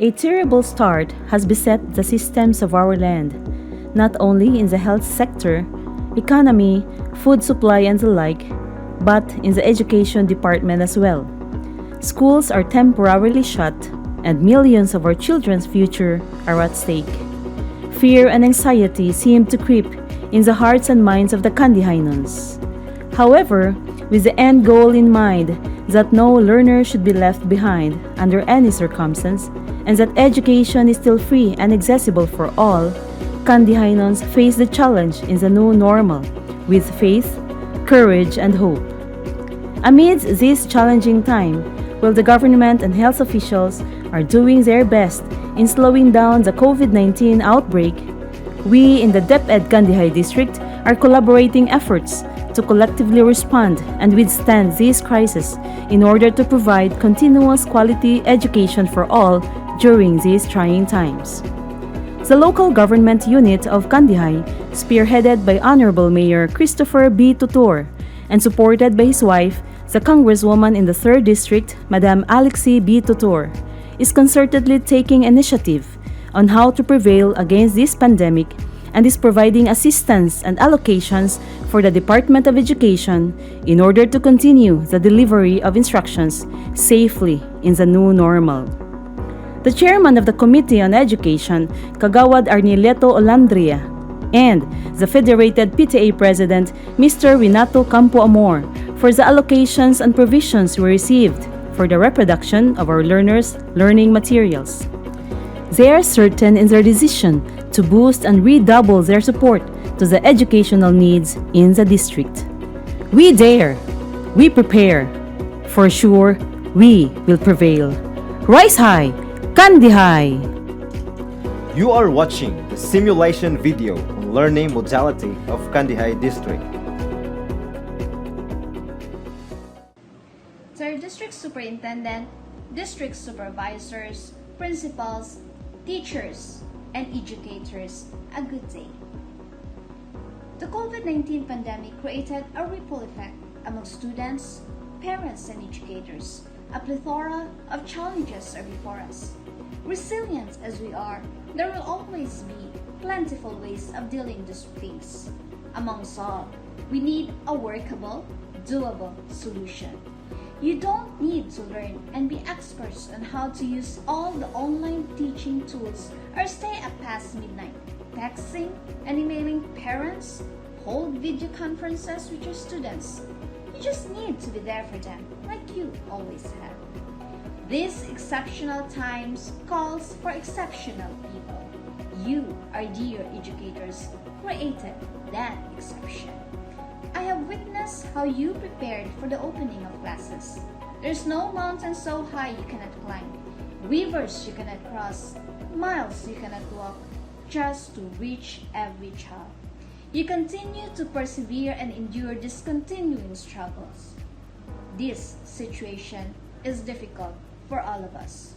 A terrible start has beset the systems of our land, not only in the health sector, economy, food supply, and the like, but in the education department as well. Schools are temporarily shut, and millions of our children's future are at stake. Fear and anxiety seem to creep in the hearts and minds of the Candijaynons. However, with the end goal in mind that no learner should be left behind under any circumstance, and that education is still free and accessible for all, Candijaynons face the challenge in the new normal with faith, courage, and hope. Amidst this challenging time, while the government and health officials are doing their best in slowing down the COVID-19 outbreak, we in the DepEd Candijay district are collaborating efforts to collectively respond and withstand this crisis in order to provide continuous quality education for all during these trying times. The local government unit of Candijay, spearheaded by Honorable Mayor Christopher B. Tutor and supported by his wife, the Congresswoman in the 3rd District, Madam Alexi B. Tutor, is concertedly taking initiative on how to prevail against this pandemic and is providing assistance and allocations for the Department of Education in order to continue the delivery of instructions safely in the new normal. The chairman of the Committee on Education, Kagawad Arnileto Olandria, and the Federated PTA President, Mr. Renato Campo Amor, for the allocations and provisions we received for the reproduction of our learners' learning materials. They are certain in their decision to boost and redouble their support to the educational needs in the district. We dare, we prepare, for sure we will prevail. Rise high, Candijay! You are watching the simulation video on learning modality of Candijay District. To our district superintendent, district supervisors, principals, teachers, and educators, a good day. The COVID-19 pandemic created a ripple effect among students, parents, and educators. A plethora of challenges are before us. Resilient as we are, there will always be plentiful ways of dealing with things. Amongst all, we need a workable, doable solution. You don't need to learn and be experts on how to use all the online teaching tools or stay up past midnight, texting and emailing parents, hold video conferences with your students. You just need to be there for them like you always have. These exceptional times calls for exceptional people. You, our dear educators, created that exception. I have witnessed how you prepared for the opening of classes. There's no mountain so high you cannot climb, rivers you cannot cross, miles you cannot walk, just to reach every child. You continue to persevere and endure these continuing struggles. This situation is difficult for all of us.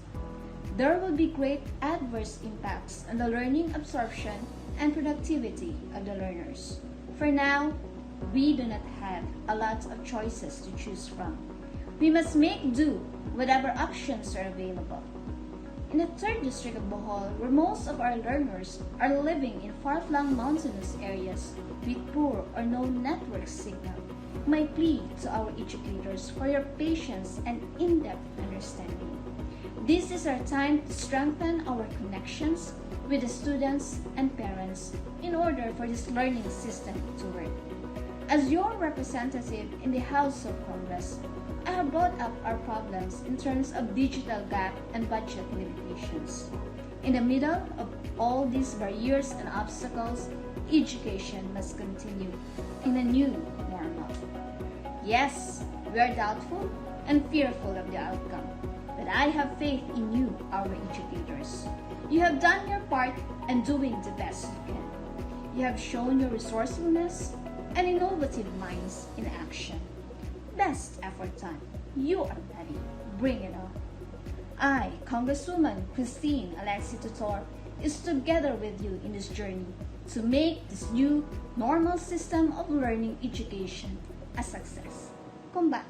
There will be great adverse impacts on the learning absorption and productivity of the learners. For now, we do not have a lot of choices to choose from. We must make do whatever options are available. In the 3rd District of Bohol, where most of our learners are living in far-flung mountainous areas with poor or no network signal, my plea to our educators for your patience and in-depth understanding. This is our time to strengthen our connections with the students and parents in order for this learning system to work. As your representative in the House of Congress, I have brought up our problems in terms of digital gap and budget limitations. In the middle of all these barriers and obstacles, education must continue in a new normal. Yes, we are doubtful and fearful of the outcome, but I have faith in you, our educators. You have done your part and doing the best you can. You have shown your resourcefulness and innovative minds in action. Best effort time. You are ready. Bring it on. I, Congresswoman Christine Alexi Tutor, is together with you in this journey to make this new normal system of learning education a success. Combate!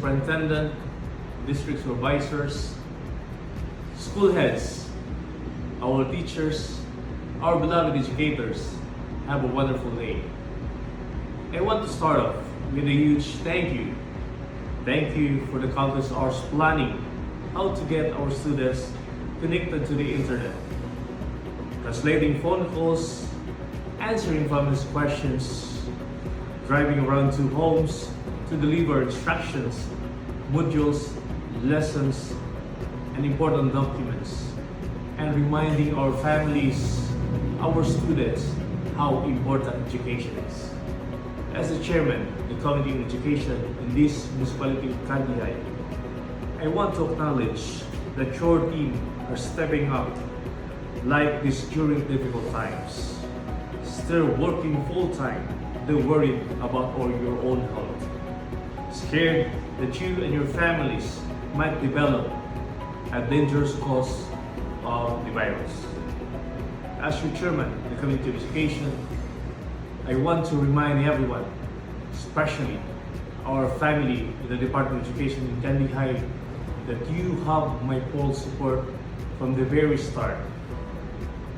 superintendent, district supervisors, school heads, our teachers, our beloved educators, have a wonderful day. I want to start off with a huge thank you. Thank you for the countless hours planning how to get our students connected to the internet, translating phone calls, answering families' questions, driving around to homes to deliver instructions, modules, lessons, and important documents, and reminding our families, our students, how important education is. As the chairman of the Committee on Education in this municipality of Candijay, I want to acknowledge that your team are stepping up like this during difficult times, still working full-time, though worried about your own health, scared that you and your families might develop a dangerous cause of the virus. As your chairman of the Committee on Education, I want to remind everyone, especially our family in the Department of Education in Candijay, that you have my full support from the very start.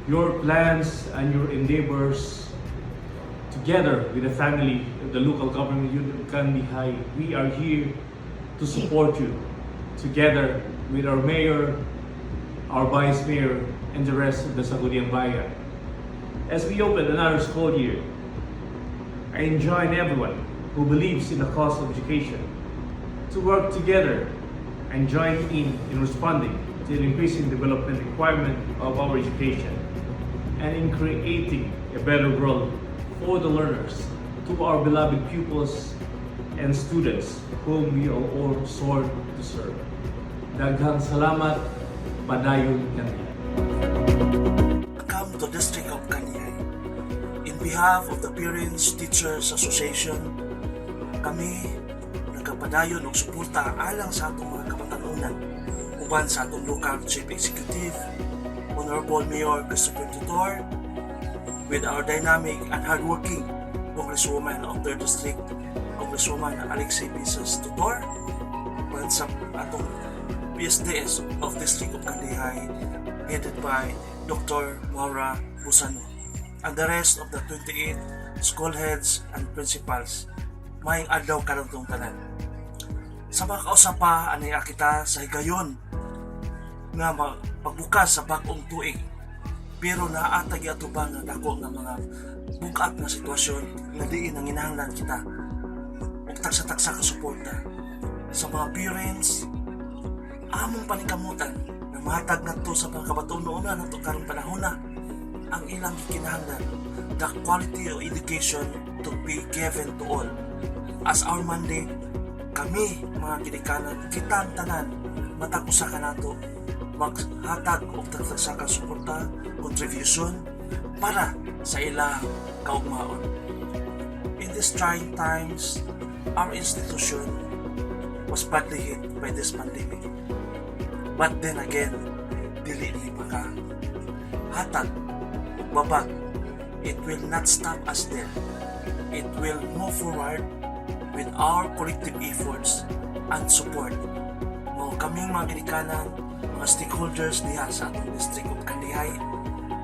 Your plans and your endeavors, together with the family of the local government unit of Candijay, we are here to support you, together with our mayor, our vice mayor, and the rest of the Sagudiang Bayan. As we open another school year, I enjoin everyone who believes in the cause of education to work together and join in responding to the increasing development requirement of our education and in creating a better world for the learners, to our beloved pupils and students whom we are all sworn to serve. Daghang salamat, padayon Candijay. Welcome to District of Candijay. In behalf of the Parents Teachers Association, kami nagkapadayon og suporta alang sa atong mga kabatanunan uban sa atong local chief executive, Honorable Mayor Christopher Tutor, with our dynamic and hardworking Congresswoman of 3rd District, Congresswoman Alexei Pisas Tutor, uban sa atong PSDS of District of Candijay, headed by Dr. Maura Busano, and the rest of the 28 school heads and principals. Maayong adlaw karong tanan. Sa mga kausapa anay kita sa higayon nga pagbukas sa bag-ong tuig, pero naatag atubang nga dako nga mga bugat nga sitwasyon nga diin ang kinahanglan kita ug taksa-taksa ka suporta sa mga parents. Among panikamutan na mahatag nato sa mga kabatuon-unan nato karong panahon na ang ilang kinahanglan, the quality of education to be given to all. As our mandate, kami mga ginikanan, kitang tanan, matakusa ka nato, maghatag o tagsasa ka suporta, contribution para sa ilang kaugmaon. In these trying times, our institution was badly hit by this pandemic. But then again, dili pa ka hatag o babag. It will not stop us there. It will move forward with our collective efforts and support. Mo kaming mga ginikanan, mga stakeholders diha sa atong District of Candijay,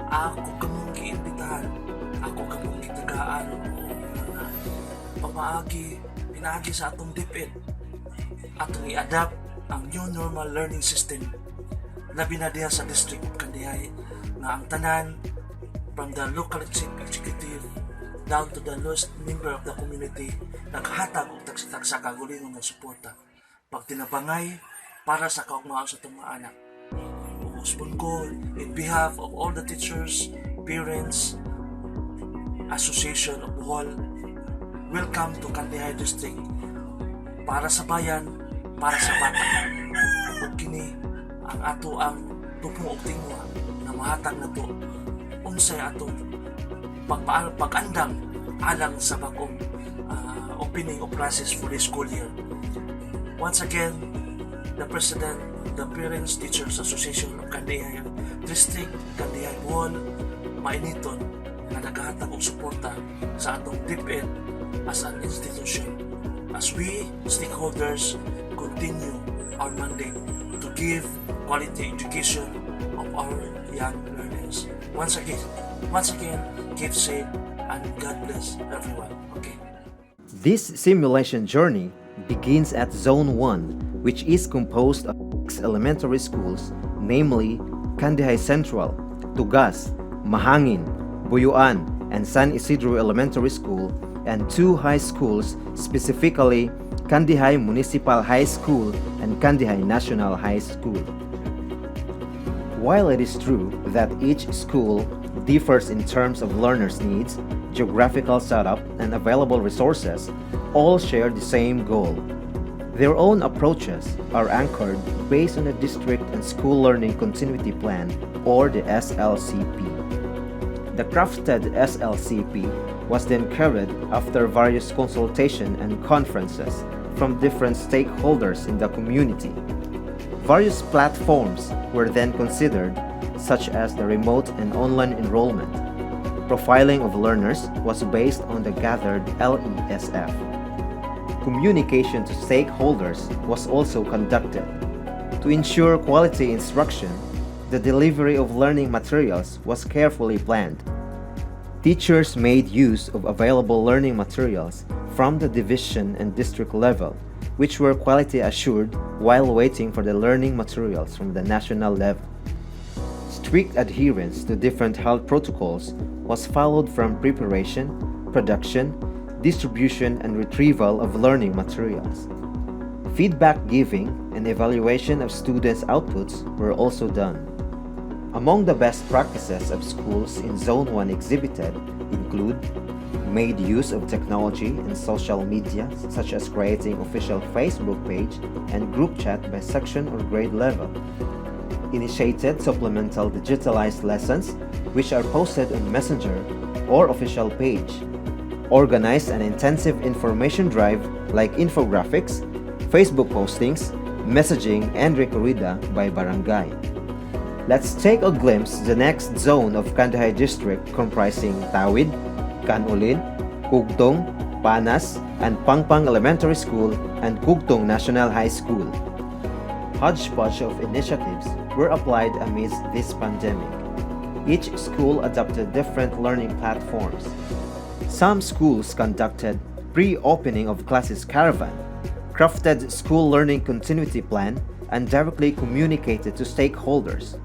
ako kamong giimbitahan, ako kamong gitagaan, pamaagi, pinaagi sa atong DepEd, atong i-adapt ang new normal learning system labi na diha sa District of Candijay nga ang tanan from the local executive down to the lowest member of the community naghatag og tagsa-tagsa kagulingon nga suporta pagtinabangay para sa kaugmaon sa itong mga anak. Uspon ko in behalf of all the teachers, parents, Association of Bohol, welcome to Candijay District para sa bayan, para sa bata. Ug kini ang ato ang tupong og tingwa na mahatag nato unsay atong pag-andam alang sa bagong opening of classes for this school year. Once again, the President of the Parents Teachers Association of Candijay District, Candijay Bohol, mainiton na naghahatag og suporta sa atong DepEd as an institution. as we stakeholders continue our mandate to give quality education of our young learners. Once again, keep safe and God bless everyone. Okay. This simulation journey begins at Zone 1, which is composed of 6 elementary schools, namely Candijay Central, Tugas, Mahangin, Buyuan, and San Isidro Elementary School, and 2 high schools, specifically Candijay Municipal High School and Candijay National High School. While it is true that each school differs in terms of learners' needs, geographical setup, and available resources, all share the same goal. Their own approaches are anchored based on the District and School Learning Continuity Plan, or the SLCP. The crafted SLCP was then carried after various consultation and conferences from different stakeholders in the community. Various platforms were then considered, such as the remote and online enrollment. Profiling of learners was based on the gathered LESF. Communication to stakeholders was also conducted. To ensure quality instruction, the delivery of learning materials was carefully planned. Teachers made use of available learning materials from the division and district level, which were quality assured while waiting for the learning materials from the national level. Strict adherence to different health protocols was followed from preparation, production, distribution, and retrieval of learning materials. Feedback giving and evaluation of students' outputs were also done. Among the best practices of schools in Zone 1 exhibited include made use of technology and social media, such as creating official Facebook page and group chat by section or grade level. Initiated supplemental digitalized lessons, which are posted on Messenger or official page. Organized an intensive information drive like infographics, Facebook postings, messaging, and recorrida by barangay. Let's take a glimpse the next zone of Candijay District comprising Tawid, Canulin, Kugtong, Panas, and Pangpang Elementary School and Kugtong National High School. Hodgepodge of initiatives were applied amidst this pandemic. Each school adopted different learning platforms. Some schools conducted pre-opening of classes caravan, crafted school learning continuity plan, and directly communicated to stakeholders.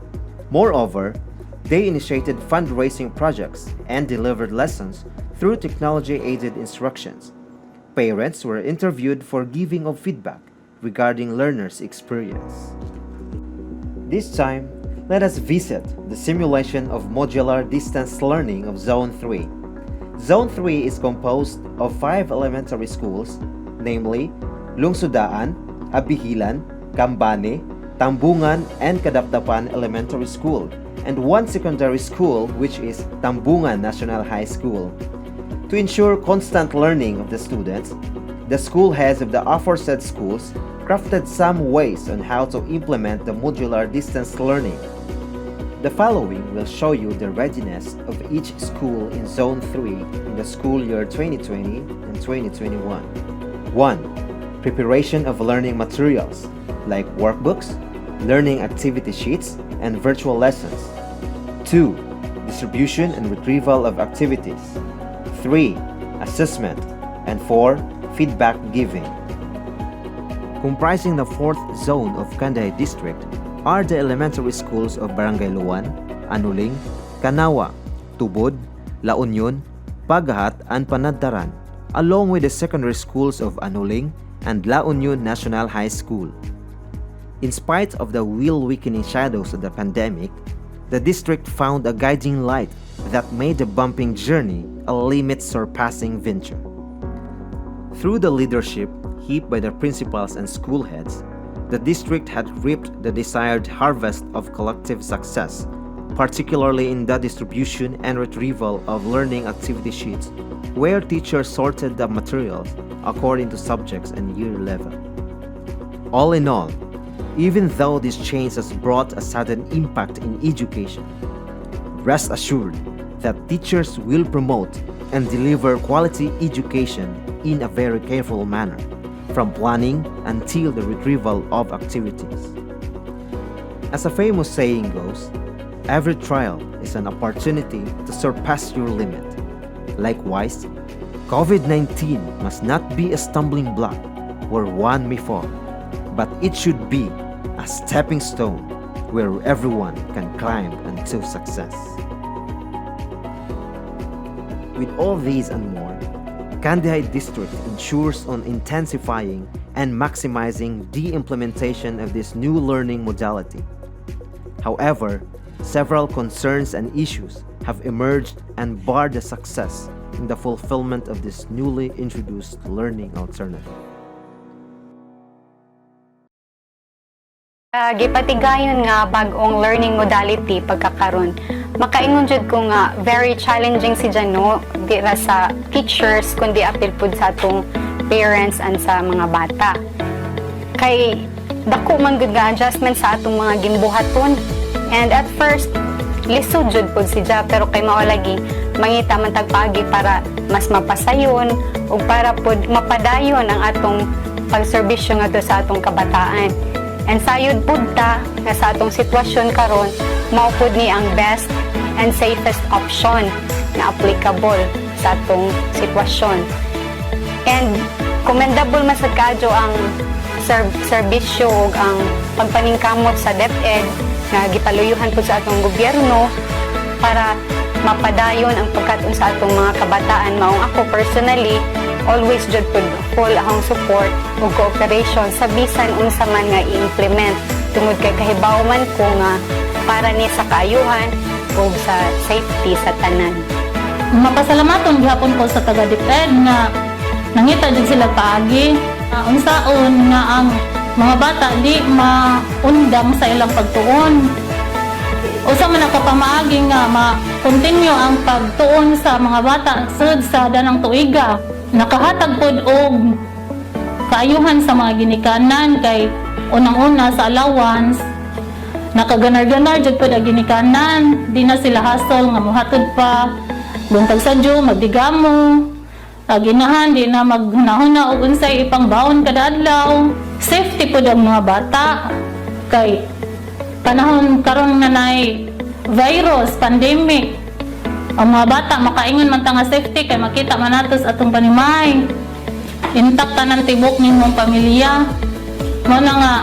Moreover, they initiated fundraising projects and delivered lessons through technology-aided instructions. Parents were interviewed for giving of feedback regarding learners' experience. This time, let us visit the simulation of modular distance learning of Zone 3. Zone 3 is composed of 5 elementary schools, namely Lungsudaan, Abihilan, Kambane, Tambungan, and Kadaptapan Elementary School, and 1 secondary school, which is Tambungan National High School. To ensure constant learning of the students, the school heads of the aforesaid schools crafted some ways on how to implement the modular distance learning. The following will show you the readiness of each school in Zone 3 in the school year 2020 and 2021. 1. Preparation of learning materials like workbooks, learning activity sheets, and virtual lessons. 2. Distribution and retrieval of activities. 3. Assessment. And 4. Feedback giving. Comprising the 4th zone of Candijay District are the elementary schools of Barangay Luan, Anuling, Kanawa, Tubod, La Union, Paghat, and Panaddaran, along with the secondary schools of Anuling and La Union National High School. In spite of the wheel-weakening shadows of the pandemic, the district found a guiding light that made the bumping journey a limit-surpassing venture. Through the leadership heaped by the principals and school heads, the district had reaped the desired harvest of collective success, particularly in the distribution and retrieval of learning activity sheets, where teachers sorted the materials according to subjects and year level. All in all, even though this change has brought a sudden impact in education, rest assured that teachers will promote and deliver quality education in a very careful manner. from planning until the retrieval of activities. As a famous saying goes, every trial is an opportunity to surpass your limit. Likewise, COVID-19 must not be a stumbling block where one may fall, but it should be a stepping stone where everyone can climb into success. With all these and more, Candijay District ensures on intensifying and maximizing the implementation of this new learning modality. However, several concerns and issues have emerged and barred the success in the fulfillment of this newly introduced learning alternative. Gipatigayon nga bag-ong learning modality pagkakaron. Makaingon jud ko nga very challenging si Jano dira sa teachers kundi apil pud sa atong parents and sa mga bata. Kay dako man gud nga adjustment sa atong mga ginbuhaton. And at first lisod jud pud si Ja pero kay mao lagi mangita man tagpaagi para mas mapasayon ug para pud mapadayon ang atong pagserbisyo ngadto sa atong kabataan. And sayod pud ta nga sa atong sitwasyon karon mao pud ni ang best and safest option na applicable sa atong sitwasyon. And commendable man sad kaadyo ang serbisyo ug ang pagpaningkamot sa DepEd na gipaluyuhan po sa atong gobyerno para mapadayon ang pagkatun sa atong mga kabataan. Maong ako personally, always jud pud full akong support ug cooperation sa bisan unsa man nga i-implement tungod kay kahibaw man ko nga para ni sa kaayuhan ug sa safety sa tanan. Mapasalamaton gihapon ko sa taga DepEd nga nangita jud sila paagi unsaon nga ang mga bata di maundang sa ilang pagtuon. Usa man nakapamaagi nga ma-continue ang pagtuon sa mga bata sud sa danang tuiga. Nakahatag pod og kaayuhan sa mga ginikanan kay unang-una sa allowance nakaganar-ganar jud pod ang ginikanan, di na sila hassle nga mohatod pa buntag sadyo magdigamo. Ginahan di na maghunahuna og unsay ipangbaon kada adlaw. Safety pud ang mga bata kay panahon karon nga nay virus, pandemic. Ang mga bata makaingon man ta nga safety kay makita man nato sa atong panimay. Intact tanan tibok nimong pamilya. Mao na nga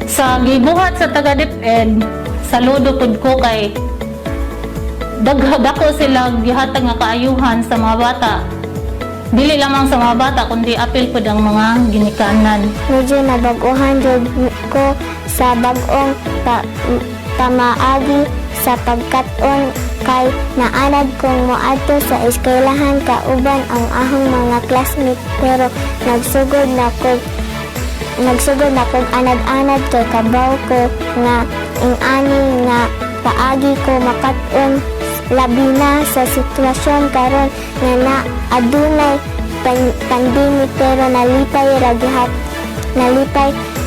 sa gibuhat sa taga DepEd, saludo pud ko kay dako sila gihatag nga kaayuhan sa mga bata. Dili lamang sa mga bata kundi apil pud ang mga ginikanan. Medyo nabaguhan jud ko sa bag-ong pamaagi sa pagkat-on kay naanad kong moadto sa eskwelahan kauban ang ahong mga classmate pero nagsugod na kog anad-anad kay kabaw ko nga ingani nga paagi ko makat-on labi na sa sitwasyon karon nga adunay pandemic pero nalipay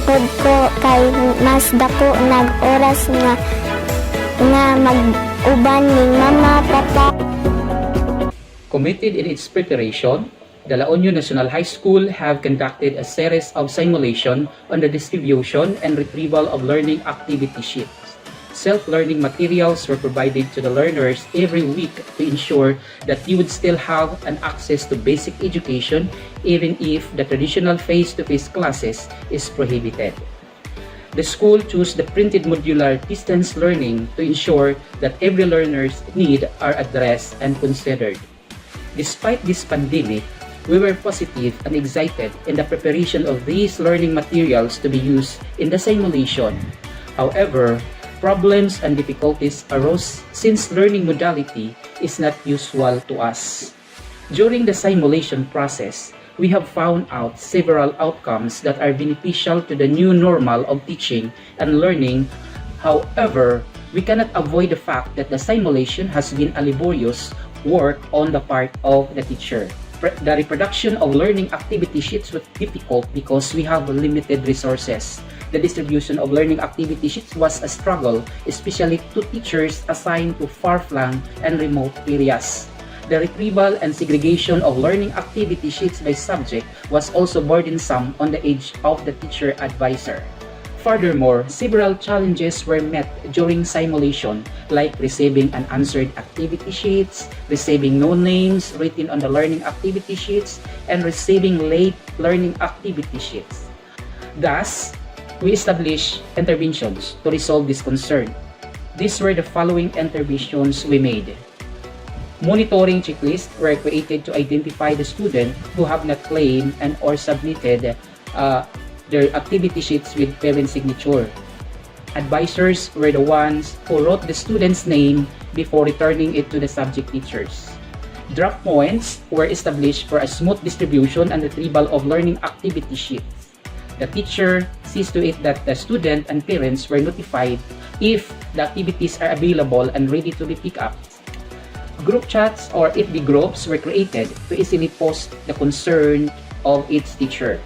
pod ko kay mas dako nag-oras nga mag-uban ning mama, papa. Committed in its preparation, the La Union National High School have conducted a series of simulation on the distribution and retrieval of learning activity sheets. Self-learning materials were provided to the learners every week to ensure that you would still have an access to basic education even if the traditional face-to-face classes is prohibited. The school chose the printed modular distance learning to ensure that every learner's needs are addressed and considered. Despite this pandemic, we were positive and excited in the preparation of these learning materials to be used in the simulation. However, problems and difficulties arose since learning modality is not usual to us. During the simulation process, we have found out several outcomes that are beneficial to the new normal of teaching and learning. However, we cannot avoid the fact that the simulation has been a laborious work on the part of the teacher. The reproduction of learning activity sheets was difficult because we have limited resources. The distribution of learning activity sheets was a struggle, especially to teachers assigned to far-flung and remote areas. The retrieval and segregation of learning activity sheets by subject was also burdensome on the edge of the teacher advisor. Furthermore, several challenges were met during simulation, like receiving unanswered activity sheets, receiving no names written on the learning activity sheets, and receiving late learning activity sheets. Thus, we established interventions to resolve this concern. These were the following interventions we made. Monitoring checklists were created to identify the students who have not claimed and or submitted their activity sheets with parent signature. Advisors were the ones who wrote the student's name before returning it to the subject teachers. Drop points were established for a smooth distribution and retrieval of learning activity sheets. The teacher sees to it that the student and parents were notified if the activities are available and ready to be picked up. Group chats or FB groups were created to easily post the concern of each teacher.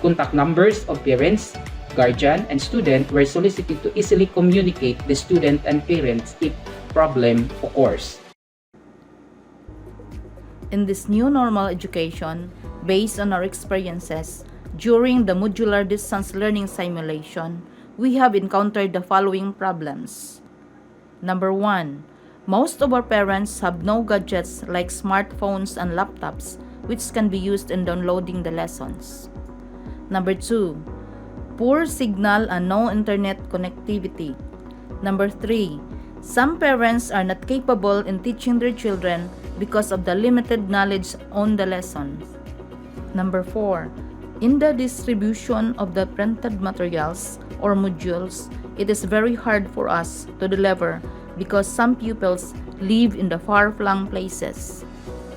Contact numbers of parents, guardian, and student were solicited to easily communicate the student and parents if problem occurs. In this new normal education, based on our experiences during the modular distance learning simulation, we have encountered the following problems. Number 1. Most of our parents have no gadgets like smartphones and laptops, which can be used in downloading the lessons. Number 2. Poor signal and no internet connectivity. Number 3. Some parents are not capable in teaching their children because of the limited knowledge on the lessons. Number 4. In the distribution of the printed materials or modules, it is very hard for us to deliver because some pupils live in the far-flung places.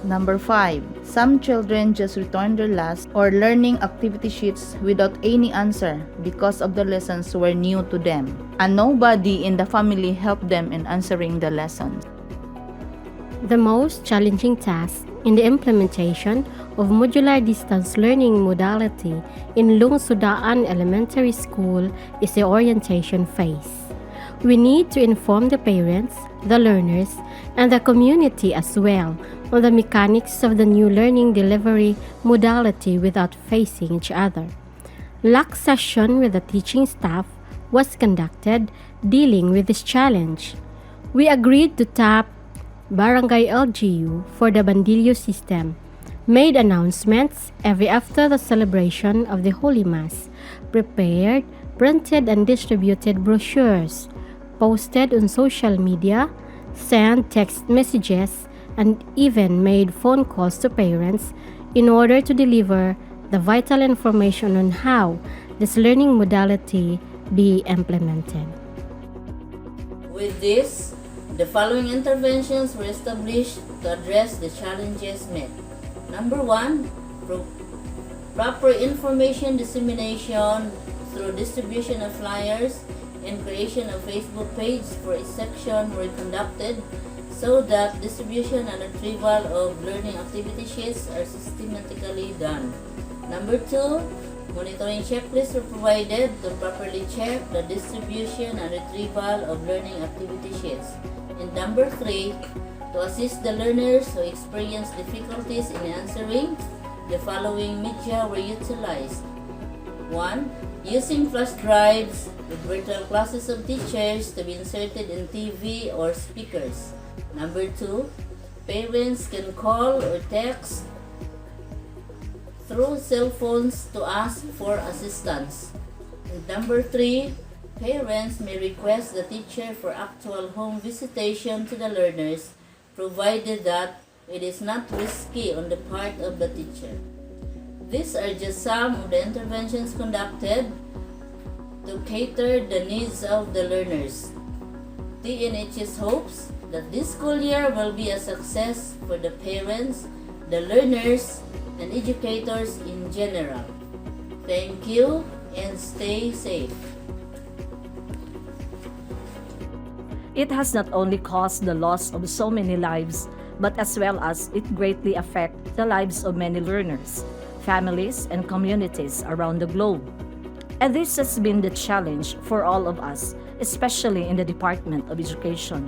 Number 5. Some children just return their last or learning activity sheets without any answer because of the lessons were new to them, and nobody in the family helped them in answering the lessons. The most challenging task in the implementation of modular distance learning modality in Lungsudaan Elementary School is the orientation phase. We need to inform the parents, the learners, and the community as well on the mechanics of the new learning delivery modality without facing each other. Lack session with the teaching staff was conducted dealing with this challenge. We agreed to tap Barangay LGU for the Bandilyo system, made announcements every after the celebration of the Holy Mass, prepared, printed and distributed brochures, posted on social media, sent text messages, and even made phone calls to parents in order to deliver the vital information on how this learning modality be implemented. With this, the following interventions were established to address the challenges met. Number 1, proper information dissemination through distribution of flyers and creation of Facebook page for each section were conducted so that distribution and retrieval of learning activity sheets are systematically done. Number 2, monitoring checklists were provided to properly check the distribution and retrieval of learning activity sheets. And number 3, to assist the learners who experience difficulties in answering, the following media were utilized. 1. Using flash drives with virtual classes of teachers to be inserted in TV or speakers. Number 2, parents can call or text through cell phones to ask for assistance. And number 3, parents may request the teacher for actual home visitation to the learners, provided that it is not risky on the part of the teacher. These are just some of the interventions conducted to cater the needs of the learners. TNHS hopes that this school year will be a success for the parents, the learners, and educators in general. Thank you and stay safe. It has not only caused the loss of so many lives, but as well as it greatly affects the lives of many learners, families, and communities around the globe. And this has been the challenge for all of us, especially in the Department of Education.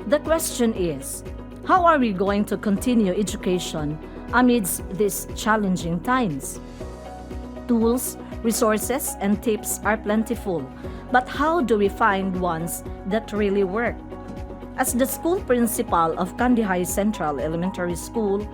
The question is, How are we going to continue education amidst these challenging times? Tools, resources, and tips are plentiful, but how do we find ones that really work? As the school principal of Candijay Central Elementary School,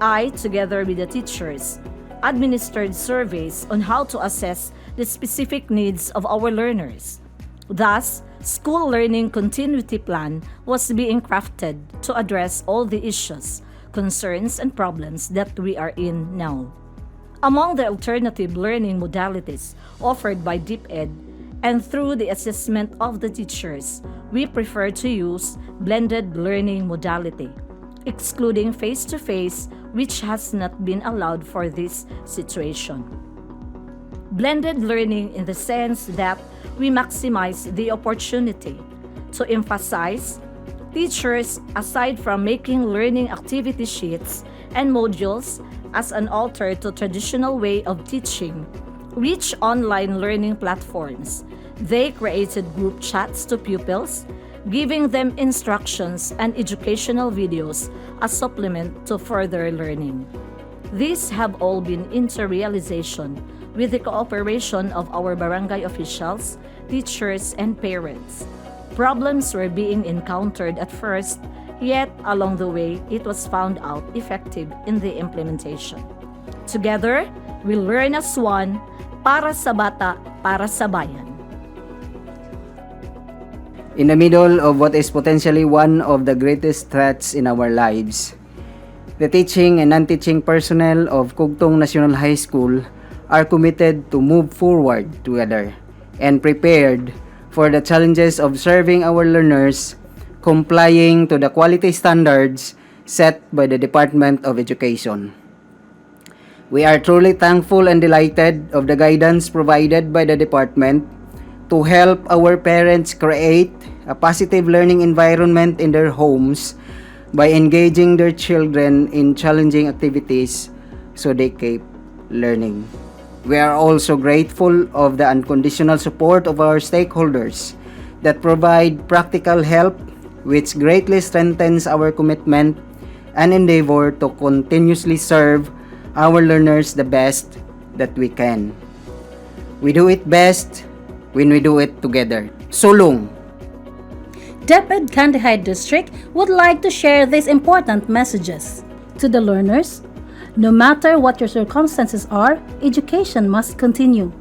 I, together with the teachers, administered surveys on how to assess the specific needs of our learners. Thus, school learning continuity plan was being crafted to address all the issues, concerns, and problems that we are in now. Among the alternative learning modalities offered by DepEd and through the assessment of the teachers, we prefer to use blended learning modality, excluding face-to-face, which has not been allowed for this situation. Blended learning in the sense that we maximize the opportunity to emphasize teachers, aside from making learning activity sheets and modules as an alter to traditional way of teaching, reach online learning platforms. They created group chats to pupils, giving them instructions and educational videos as supplement to further learning. These have all been into realization with the cooperation of our barangay officials, teachers, and parents. Problems were being encountered at first, yet along the way, it was found out effective in the implementation. Together, we learn as one, para sa bata, para sa bayan. In the middle of what is potentially one of the greatest threats in our lives, the teaching and non-teaching personnel of Cugtong National High School are committed to move forward together and prepared for the challenges of serving our learners, complying to the quality standards set by the Department of Education. We are truly thankful and delighted of the guidance provided by the department to help our parents create a positive learning environment in their homes by engaging their children in challenging activities so they keep learning. We are also grateful of the unconditional support of our stakeholders that provide practical help, which greatly strengthens our commitment and endeavor to continuously serve our learners the best that we can. We do it best when we do it together. Sulong! DepEd Candijay District would like to share these important messages to the learners. No matter what your circumstances are, education must continue.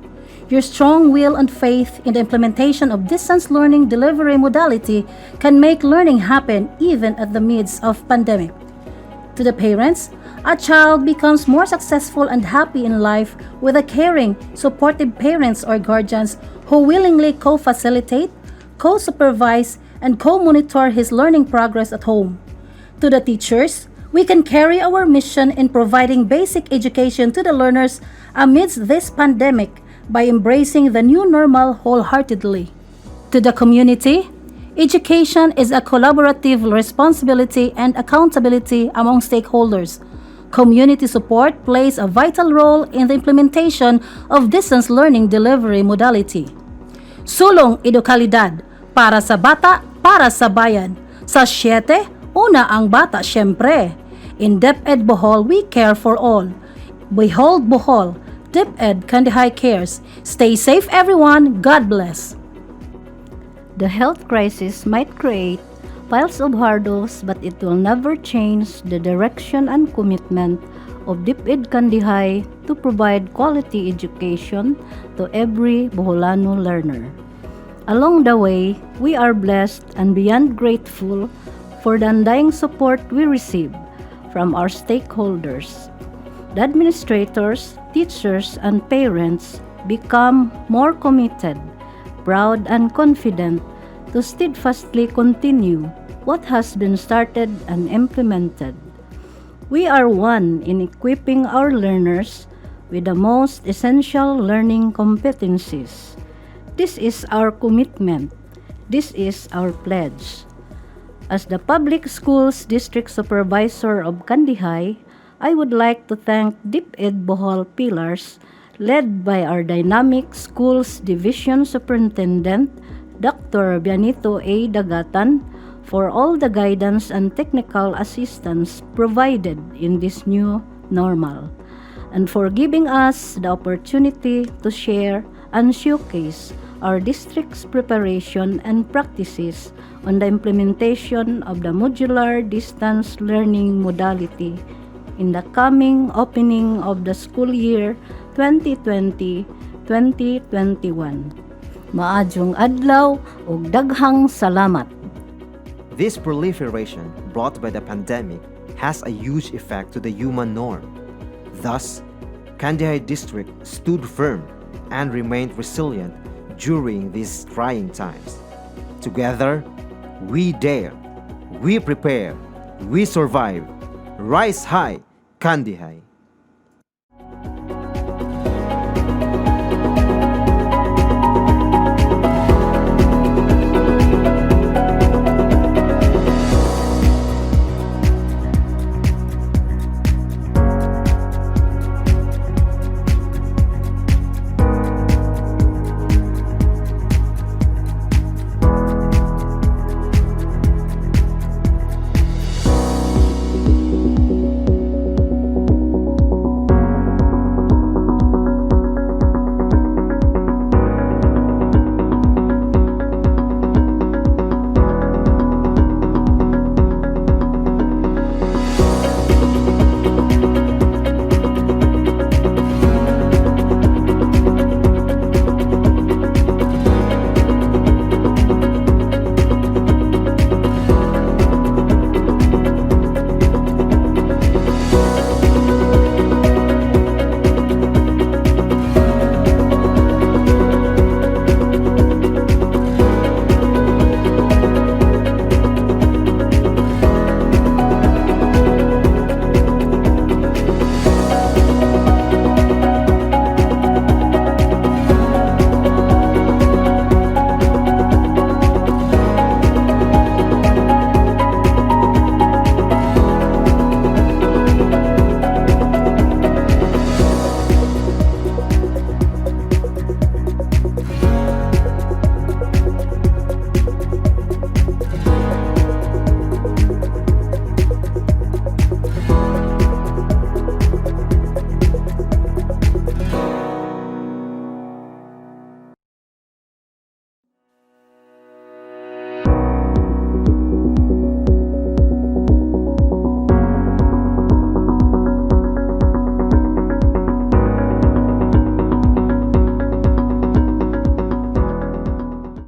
Your strong will and faith in the implementation of distance learning delivery modality can make learning happen even at the midst of pandemic. To the parents, a child becomes more successful and happy in life with a caring, supportive parents or guardians who willingly co-facilitate, co-supervise, and co-monitor his learning progress at home. To the teachers, we can carry our mission in providing basic education to the learners amidst this pandemic by embracing the new normal wholeheartedly. To the community, education is a collaborative responsibility and accountability among stakeholders. Community support plays a vital role in the implementation of distance learning delivery modality. Sulong edukalidad, para sa bata, para sa bayan. Sa 7, una ang bata syempre. In DepEd Bohol, we care for all. Behold Bohol, DepEd Candijay cares. Stay safe everyone, God bless. The health crisis might create piles of hurdles, but it will never change the direction and commitment of DepEd Candijay to provide quality education to every Boholano learner. Along the way, we are blessed and beyond grateful for the undying support we receive from our stakeholders. The administrators, teachers, and parents become more committed, proud, and confident to steadfastly continue what has been started and implemented. We are one in equipping our learners with the most essential learning competencies. This is our commitment. This is our pledge. As the Public Schools District Supervisor of Candijay, I would like to thank DepEd Bohol Pillars, led by our Dynamic Schools Division Superintendent, Dr. Bianito A. Dagatan, for all the guidance and technical assistance provided in this new normal, and for giving us the opportunity to share and showcase our district's preparation and practices on the implementation of the modular distance learning modality in the coming opening of the school year 2020-2021. Maadjong adlaw ug daghang salamat. This proliferation brought by the pandemic has a huge effect to the human norm. Thus, Candijay district stood firm and remained resilient during these trying times. Together, we dare, we prepare, we survive. Rise high, Candijay.